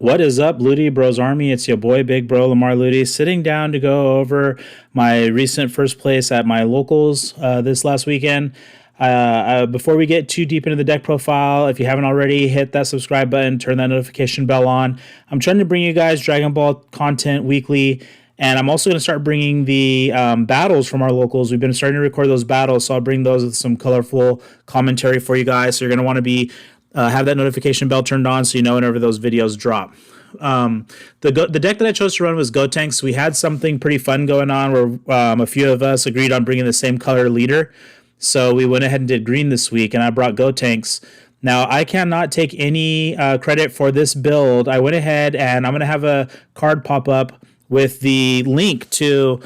What is up, Ludi Bros Army? It's your boy, Big Bro Lamar Ludi, sitting down to go over my recent first place at my locals this last weekend. Before we get too deep into the deck profile, if you haven't already, hit that subscribe button, turn that notification bell on. I'm trying to bring you guys Dragon Ball content weekly, and I'm also going to start bringing the battles from our locals. We've been starting to record those battles, so I'll bring those with some colorful commentary for you guys. So you're going to want to be have that notification bell turned on so you know whenever those videos drop. The deck that I chose to run was Gotenks. We had something pretty fun going on where a few of us agreed on bringing the same color leader. So we went ahead and did green this week, and I brought Gotenks. Now, I cannot take any credit for this build. I went ahead and I'm going to have a card pop up with the link to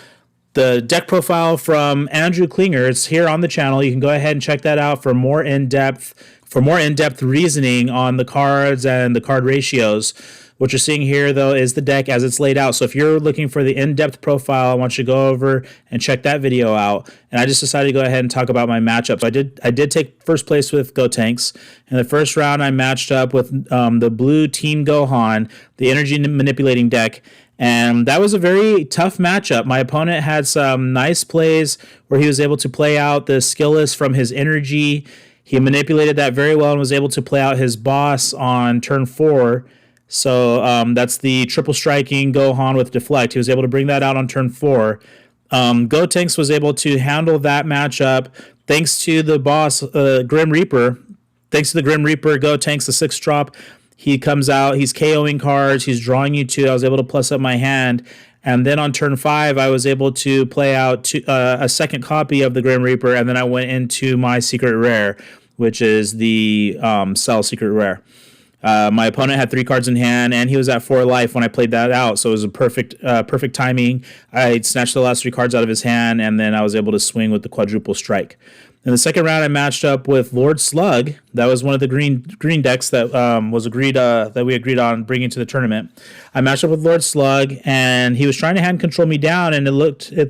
the deck profile from Andrew Klinger. It's here on the channel. You can go ahead and check that out for more in-depth reasoning on the cards and the card ratios. What you're seeing here, though, is the deck as it's laid out. So if you're looking for the in-depth profile, I want you to go over and check that video out. And I just decided to go ahead and talk about my matchups. I did take first place with Gotenks. In the first round, I matched up with the blue Team Gohan, the energy manipulating deck. And that was a very tough matchup. My opponent had some nice plays where he was able to play out the skill list from his energy. He manipulated that very well and was able to play out his boss on turn 4. So that's the triple striking Gohan with deflect. He was able to bring that out on turn 4. Gotenks was able to handle that matchup thanks to the boss, Grim Reaper. Thanks to the Grim Reaper, Gotenks, the 6 drop. He comes out, he's KOing cards, he's drawing you 2. I was able to plus up my hand. And then on turn 5, I was able to play out a second copy of the Grim Reaper, and then I went into my secret rare, which is the Cell secret rare. My opponent had 3 cards in hand, and he was at 4 life when I played that out, so it was a perfect timing. I snatched the last 3 cards out of his hand, and then I was able to swing with the quadruple strike. In the second round, I matched up with Lord Slug. That was one of the green decks that we agreed on bringing to the tournament. I matched up with Lord Slug, and he was trying to hand control me down, and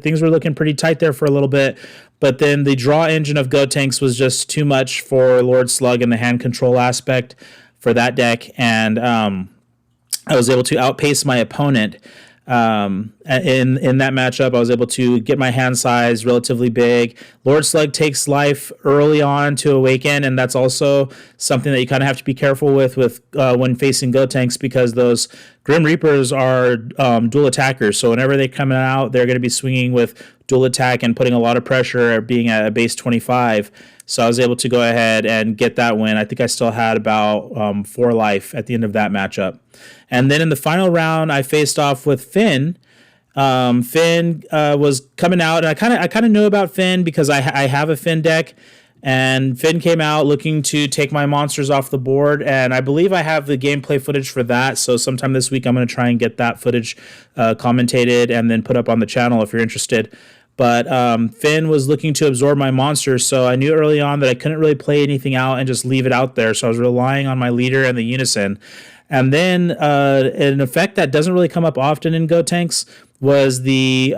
things were looking pretty tight there for a little bit. But then the draw engine of Gotenks was just too much for Lord Slug and the hand control aspect for that deck, and I was able to outpace my opponent. In that matchup, I was able to get my hand size relatively big. Lord Slug takes life early on to awaken, and that's also something that you kind of have to be careful with when facing Gotenks, because those Grim Reapers are dual attackers. So whenever they come out, they're going to be swinging with dual attack and putting a lot of pressure, being at a base 25. So I was able to go ahead and get that win. I think I still had about 4 life at the end of that matchup. And then in the final round, I faced off with Finn. Finn was coming out, and I kind of knew about Finn because I have a Finn deck. And Finn came out looking to take my monsters off the board, and I believe I have the gameplay footage for that. So sometime this week, I'm going to try and get that footage commentated and then put up on the channel if you're interested. But Finn was looking to absorb my monsters, so I knew early on that I couldn't really play anything out and just leave it out there. So I was relying on my leader and the unison. And then an effect that doesn't really come up often in Gotenks was the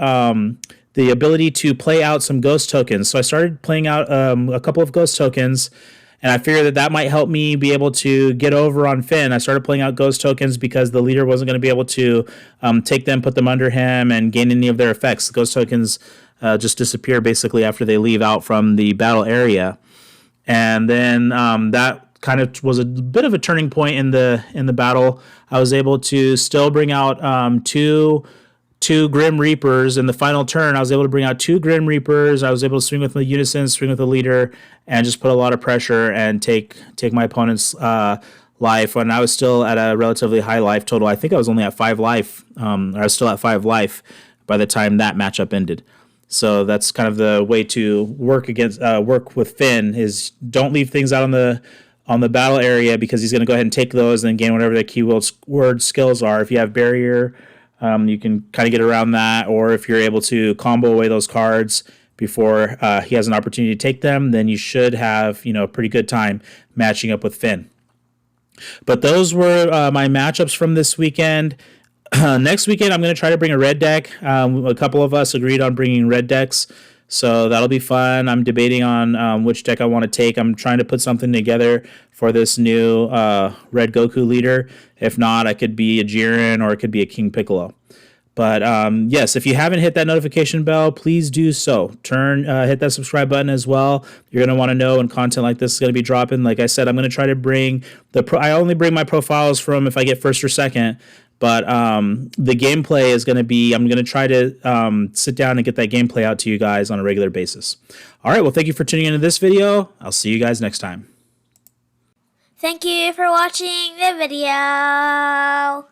ability to play out some ghost tokens. So I started playing out a couple of ghost tokens, and I figured that might help me be able to get over on Finn. I started playing out ghost tokens because the leader wasn't going to be able to take them, put them under him, and gain any of their effects. The ghost tokens just disappear basically after they leave out from the battle area. And then that kind of was a bit of a turning point in the battle. I was able to still bring out two Grim Reapers in the final turn. I was able to bring out 2 Grim Reapers. I was able to swing with the unison, swing with the leader, and just put a lot of pressure and take my opponent's life when I was still at a relatively high life total. I think I was only at 5 life. I was still at 5 life by the time that matchup ended. So that's kind of the way to work with Finn, is don't leave things out on the battle area, because he's going to go ahead and take those and then gain whatever the keyword skills are. If you have barrier, you can kind of get around that, or if you're able to combo away those cards before he has an opportunity to take them, then you should have a pretty good time matching up with Finn. But those were my matchups from this weekend. Next weekend, I'm going to try to bring a red deck. A couple of us agreed on bringing red decks So that'll be fun. I'm debating on which deck I want to take. I'm trying to put something together for this new Red Goku leader. If not, I could be a Jiren or it could be a King Piccolo. But yes, if you haven't hit that notification bell, please do so. Hit that subscribe button as well. You're gonna want to know when content like this is gonna be dropping. Like I said, I'm gonna try to bring I only bring my profiles from if I get first or second. But the gameplay is going to be, I'm going to try to sit down and get that gameplay out to you guys on a regular basis. All right, well, thank you for tuning into this video. I'll see you guys next time. Thank you for watching the video.